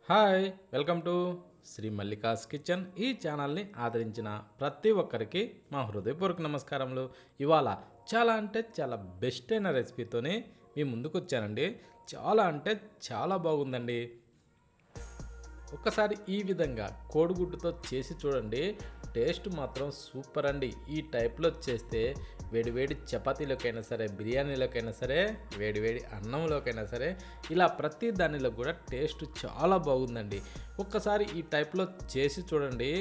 Hi welcome to Shri Mallika's kitchen. ఈ ఛానల్ని ఆదరించిన ప్రతి ఒక్కరికి మా హృదయపూర్వక నమస్కారములు. ఇవాళ చాలా అంటే చాలా బెస్ట్ అయిన రెసిపీతోని మీ ముందుకు వచ్చానండి. చాలా అంటే చాలా బాగుందండి. ఒక్కసారి ఈ విధంగా కోడిగుడ్డుతో చేసి చూడండి, టేస్ట్ మాత్రం సూపర్ అండి. ఈ టైప్లో చేస్తే వేడివేడి చపాతీలోకైనా సరే, బిర్యానీలోకైనా సరే, వేడివేడి అన్నంలోకైనా సరే, ఇలా ప్రతి దానిలో కూడా టేస్ట్ చాలా బాగుందండి. ఒక్కసారి ఈ టైప్లో చేసి చూడండి,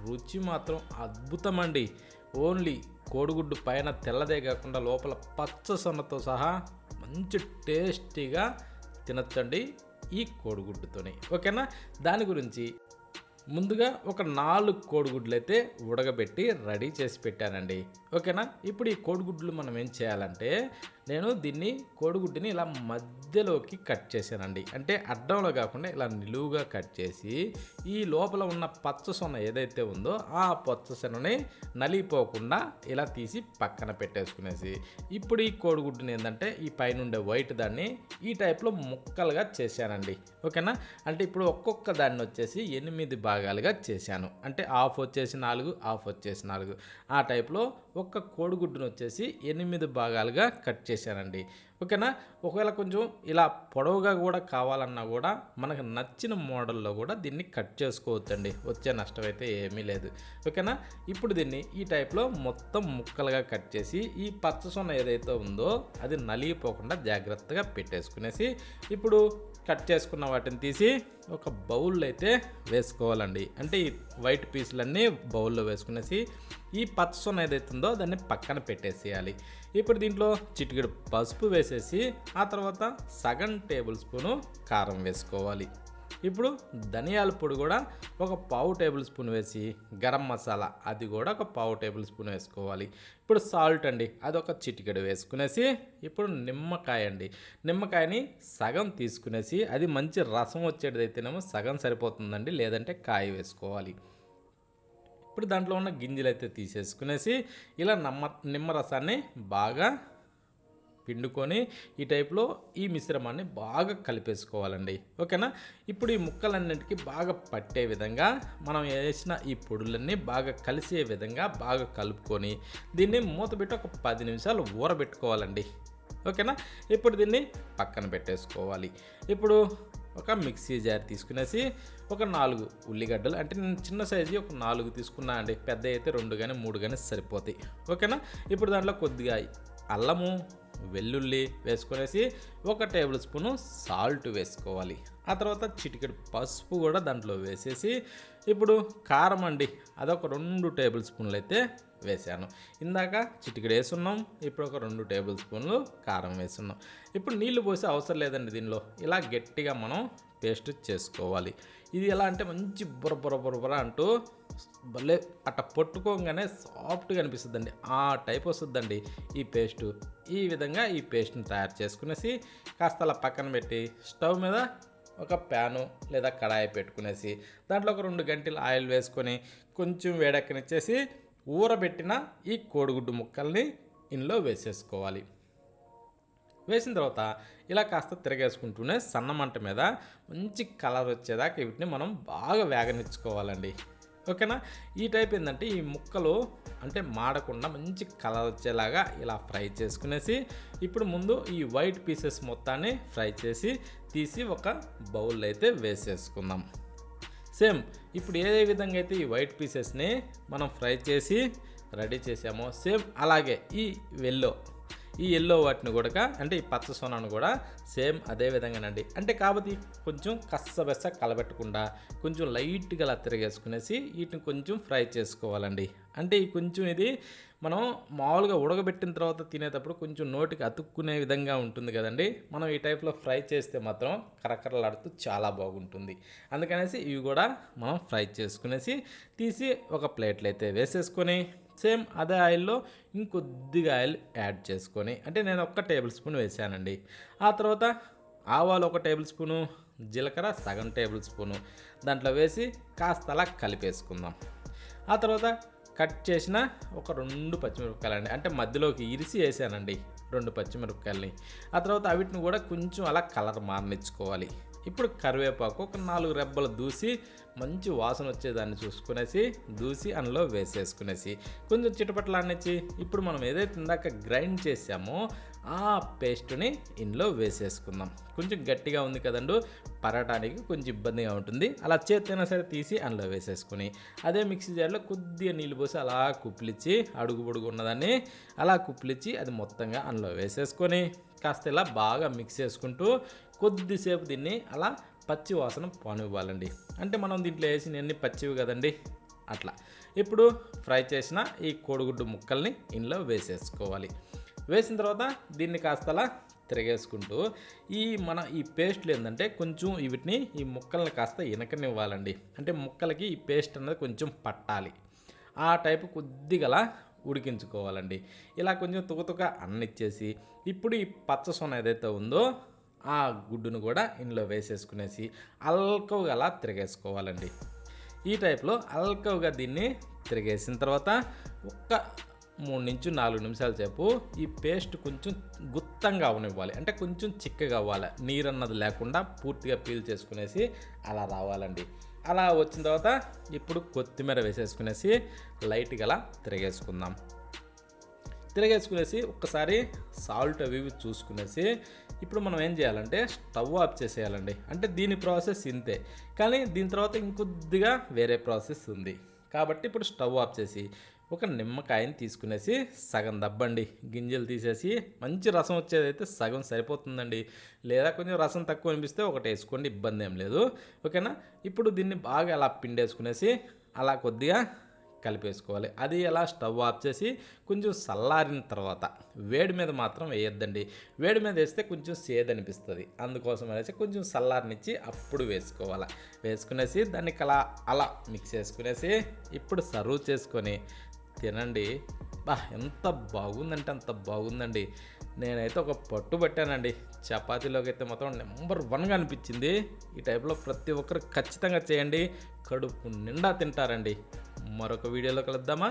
రుచి మాత్రం అద్భుతం అండి. ఓన్లీ కోడిగుడ్డు పైన తెల్లదే కాకుండా లోపల పచ్చ సొన్నతో సహా మంచి టేస్టీగా తినచ్చండి ఈ కోడిగుడ్డుతోని. ఓకేనా? దాని గురించి ముందుగా ఒక 4 కోడిగుడ్లు అయితే ఉడకబెట్టి రెడీ చేసి పెట్టానండి. ఓకేనా? ఇప్పుడు ఈ కోడిగుడ్లు మనం ఏం చేయాలంటే, నేను దీన్ని కోడిగుడ్డుని ఇలా మధ్యలోకి కట్ చేశానండి. అంటే అడ్డంలో కాకుండా ఇలా నిలువుగా కట్ చేసి, ఈ లోపల ఉన్న పచ్చ సొన ఏదైతే ఉందో ఆ పచ్చ సొనని నలిగిపోకుండా ఇలా తీసి పక్కన పెట్టేసుకునేసి, ఇప్పుడు ఈ కోడిగుడ్డుని ఏంటంటే ఈ పైన ఉండే వైట్ దాన్ని ఈ టైప్లో ముక్కలుగా చేశానండి. ఓకేనా? అంటే ఇప్పుడు ఒక్కొక్క దాన్ని వచ్చేసి 8 భాగాలుగా చేశాను. అంటే హాఫ్ వచ్చేసి 4, హాఫ్ వచ్చేసి 4, ఆ టైప్లో ఒక్క కోడిగుడ్డును వచ్చేసి 8 భాగాలుగా కట్ చేశానండి. ఓకేనా? ఒకవేళ కొంచెం ఇలా పొడవుగా కూడా కావాలన్నా కూడా మనకు నచ్చిన మోడల్లో కూడా దీన్ని కట్ చేసుకోవచ్చండి. వచ్చే నష్టం అయితే ఏమీ లేదు. ఓకేనా? ఇప్పుడు దీన్ని ఈ టైప్లో మొత్తం ముక్కలుగా కట్ చేసి, ఈ పచ్చ సొన ఏదైతే ఉందో అది నలిగిపోకుండా జాగ్రత్తగా పెట్టేసుకునేసి, ఇప్పుడు కట్ చేసుకున్న వాటిని తీసి ఒక బౌల్లో అయితే వేసుకోవాలండి. అంటే ఈ వైట్ పీసులన్నీ బౌల్లో వేసుకునేసి, ఈ పచ్చ సొన ఏదైతే ఉందో దాన్ని పక్కన పెట్టేసేయాలి. ఇప్పుడు దీంట్లో చిటికెడు పసుపు వేసేసి, ఆ తర్వాత సగం టేబుల్ స్పూను కారం వేసుకోవాలి. ఇప్పుడు ధనియాల పొడి కూడా ఒక పావు టేబుల్ స్పూన్ వేసి, గరం మసాలా అది కూడా ఒక పావు టేబుల్ స్పూన్ వేసుకోవాలి. ఇప్పుడు సాల్ట్ అండి, అది ఒక చిటికెడు వేసుకునేసి, ఇప్పుడు నిమ్మకాయ అండి, నిమ్మకాయని సగం తీసుకునేసి, అది మంచి రసం వచ్చేటైతేనేమో సగం సరిపోతుందండి, లేదంటే కాయ వేసుకోవాలి. ఇప్పుడు దాంట్లో ఉన్న గింజలు అయితే తీసేసుకునేసి, ఇలా నిమ్మరసాన్ని బాగా పిండుకొని ఈ టైప్లో ఈ మిశ్రమాన్ని బాగా కలిపేసుకోవాలండి. ఓకేనా? ఇప్పుడు ఈ ముక్కలన్నింటికి బాగా పట్టే విధంగా మనం వేసిన ఈ పొడులన్నీ బాగా కలిసే విధంగా బాగా కలుపుకొని దీన్ని మూతపెట్టి ఒక 10 నిమిషాలు ఊరబెట్టుకోవాలండి. ఓకేనా? ఇప్పుడు దీన్ని పక్కన పెట్టేసుకోవాలి. ఇప్పుడు ఒక మిక్సీ జార్ తీసుకునేసి, ఒక 4 ఉల్లిగడ్డలు, అంటే నేను చిన్న సైజు ఒక 4 తీసుకున్నా అండి, పెద్ద అయితే 2 కానీ 3 కానీ సరిపోతాయి. ఓకేనా? ఇప్పుడు దాంట్లో కొద్దిగా అల్లము, వెల్లుల్లి వేసుకునేసి, ఒక టేబుల్ స్పూను సాల్ట్ వేసుకోవాలి. ఆ తర్వాత చిటికెడు పసుపు కూడా దాంట్లో వేసేసి, ఇప్పుడు కారం అండి, అదొక 2 టేబుల్ స్పూన్లు అయితే వేసాను. ఇందాక చిటికెడు వేసున్నాం, ఇప్పుడు ఒక 2 టేబుల్ స్పూన్లు కారం వేసున్నాం. ఇప్పుడు నీళ్లు పోసే అవసరం లేదండి. దీనిలో ఇలా గట్టిగా మనం పేస్ట్ చేసుకోవాలి. ఇది ఎలా అంటే మంచి బుర్ర అంటూ భలే అట్ట పట్టుకోగానే సాఫ్ట్గా అనిపిస్తుందండి, ఆ టైప్ వస్తుందండి ఈ పేస్టు. ఈ విధంగా ఈ పేస్ట్ని తయారు చేసుకునేసి కాస్త అలా పక్కన పెట్టి, స్టవ్ మీద ఒక ప్యాను లేదా కడాయి పెట్టుకునేసి, దాంట్లో ఒక 2 గంటలు ఆయిల్ వేసుకొని కొంచెం వేడెక్కనిచ్చేసి, ఊరబెట్టిన ఈ కోడిగుడ్డు ముక్కల్ని ఇందులో వేసేసుకోవాలి. వేసిన తర్వాత ఇలా కాస్త తిరగేసుకుంటూనే సన్న మంట మీద మంచి కలర్ వచ్చేదాకా వీటిని మనం బాగా వేగనిచ్చుకోవాలండి. ఓకేనా? ఈ టైప్ ఏంటంటే ఈ ముక్కలు అంటే మాడకుండా మంచి కలర్ వచ్చేలాగా ఇలా ఫ్రై చేసుకునేసి, ఇప్పుడు ముందు ఈ వైట్ పీసెస్ మొత్తాన్ని ఫ్రై చేసి తీసి ఒక బౌల్లో అయితే వేసేసుకుందాం. సేమ్ ఇప్పుడు ఏ విధంగా అయితే ఈ వైట్ పీసెస్ని మనం ఫ్రై చేసి రెడీ చేసామో, సేమ్ అలాగే ఈ ఎల్లో వాటిని కూడా, అంటే ఈ పచ్చ సొనను కూడా సేమ్ అదే విధంగానండి. అంటే కాబట్టి కొంచెం కచ్చబెచ్చ కలబెట్టకుండా కొంచెం లైట్గా అలా తిరిగేసుకునేసి వీటిని కొంచెం ఫ్రై చేసుకోవాలండి. అంటే ఈ కొంచెం ఇది మనం మామూలుగా ఉడకబెట్టిన తర్వాత తినేటప్పుడు కొంచెం నోటికి అతుక్కునే విధంగా ఉంటుంది కదండి. మనం ఈ టైప్లో ఫ్రై చేస్తే మాత్రం కరకరలాడుతూ చాలా బాగుంటుంది. అందుకనేసి ఇవి కూడా మనం ఫ్రై చేసుకునేసి తీసి ఒక ప్లేట్లో అయితే వేసేసుకొని, సేమ్ అదే ఆయిల్లో ఇంకొద్దిగా ఆయిల్ యాడ్ చేసుకొని, అంటే నేను 1 టేబుల్ స్పూన్ వేసానండి. ఆ తర్వాత ఆవాలు 1 టేబుల్ స్పూను, జీలకర్ర సగం టేబుల్ స్పూను దాంట్లో వేసి కాస్త అలా కలిపేసుకుందాం. ఆ తర్వాత కట్ చేసిన ఒక 2 పచ్చిమిరపకాయలండి, అంటే మధ్యలోకి ఇరిసి వేసానండి 2 పచ్చిమిరపకాయలని. ఆ తర్వాత వీటిని కూడా కొంచెం అలా కలర్ మారనిచ్చుకోవాలి. ఇప్పుడు కరివేపాకు ఒక 4 రెబ్బలు దూసి మంచి వాసన వచ్చేదాన్ని చూసుకునేసి దూసి అందులో వేసేసుకునేసి కొంచెం చిటపట్లాడినిచ్చి ఇప్పుడు మనం ఏదైతే ఇందాక గ్రైండ్ చేసామో ఆ పేస్ట్ని ఇందులో వేసేసుకుందాం. కొంచెం గట్టిగా ఉంది కదండు, పరటానికి కొంచెం ఇబ్బందిగా ఉంటుంది. అలా చేతైనా సరే తీసి అందులో వేసేసుకొని అదే మిక్సీ జార్లో కొద్దిగా నీళ్ళు పోసి అలా కుప్లిచ్చి అడుగు పొడుగు ఉన్నదాన్ని అలా కుప్లిచ్చి అది మొత్తంగా అందులో వేసేసుకొని కాస్త ఇలా బాగా మిక్స్ చేసుకుంటూ కొద్దిసేపు దీన్ని అలా పచ్చి వాసన పోనివ్వాలండి. అంటే మనం దీంట్లో వేసినవన్నీ పచ్చివి కదండి, అట్లా. ఇప్పుడు ఫ్రై చేసిన ఈ కోడిగుడ్డు ముక్కల్ని ఇందులో వేసేసుకోవాలి. వేసిన తర్వాత దీన్ని కాస్త అలా తిరగేసుకుంటూ ఈ పేస్ట్లు ఏంటంటే కొంచెం వీటిని ఈ ముక్కల్ని కాస్త ఇనకనివ్వాలండి. అంటే ముక్కలకి ఈ పేస్ట్ అనేది కొంచెం పట్టాలి. ఆ టైపు కొద్దిగా ఉడికించుకోవాలండి. ఇలా కొంచెం తుకతుక అన్నిచ్చేసి ఇప్పుడు ఈ పచ్చ సొన ఏదైతే ఉందో ఆ గుడ్డును కూడా ఇందులో వేసేసుకునేసి అల్కవుగా అలా తిరగేసుకోవాలండి. ఈ టైప్లో అల్కవుగా దీన్ని తిరిగేసిన తర్వాత ఒక్క 3 నుంచి 4 నిమిషాల సేపు ఈ పేస్ట్ కొంచెం గుత్తంగా అవనివ్వాలి. అంటే కొంచెం చిక్కగా అవ్వాలి, నీరు అన్నది లేకుండా పూర్తిగా పీల్ చేసుకునేసి అలా రావాలండి. అలా వచ్చిన తర్వాత ఇప్పుడు కొత్తిమీర వేసేసుకునేసి లైట్గా అలా తిరగేసుకునేసి ఒక్కసారి సాల్ట్ అవి చూసుకునేసి ఇప్పుడు మనం ఏం చేయాలంటే స్టవ్ ఆఫ్ చేసేయాలండి. అంటే దీని ప్రాసెస్ ఇంతే, కానీ దీని తర్వాత ఇంకొద్దిగా వేరే ప్రాసెస్ ఉంది. కాబట్టి ఇప్పుడు స్టవ్ ఆఫ్ చేసి ఒక నిమ్మకాయని తీసుకునేసి సగం దబ్బండి, గింజలు తీసేసి మంచి రసం వచ్చేదైతే సగం సరిపోతుందండి. లేదా కొంచెం రసం తక్కువ అనిపిస్తే ఒకటి వేసుకోండి, ఇబ్బంది ఏం లేదు, ఓకేనా. ఇప్పుడు దీన్ని బాగా అలా పిండేసుకునేసి అలా కొద్దిగా కలిపేసుకోవాలి. అది అలా స్టవ్ ఆఫ్ చేసి కొంచెం చల్లారిన తర్వాత వేడి మీద మాత్రం వేయొద్దండి. వేడి మీద వేస్తే కొంచెం సేదు అనిపిస్తుంది. అందుకోసం అనేసి కొంచెం చల్లారనిచ్చి అప్పుడు వేసుకునేసి దాన్ని అలా మిక్స్ చేసుకునేసి ఇప్పుడు సర్వ్ చేసుకొని తినండి. ఎంత బాగుందంటే అంత బాగుందండి. నేనైతే ఒక పట్టు పట్టానండి. చపాతీలోకి అయితే మొత్తం నెంబర్ 1గా అనిపించింది. ఈ టైప్లో ప్రతి ఒక్కరు ఖచ్చితంగా చేయండి, కడుపు నిండా తింటారండి. మరొక వీడియోలో కలుద్దామా?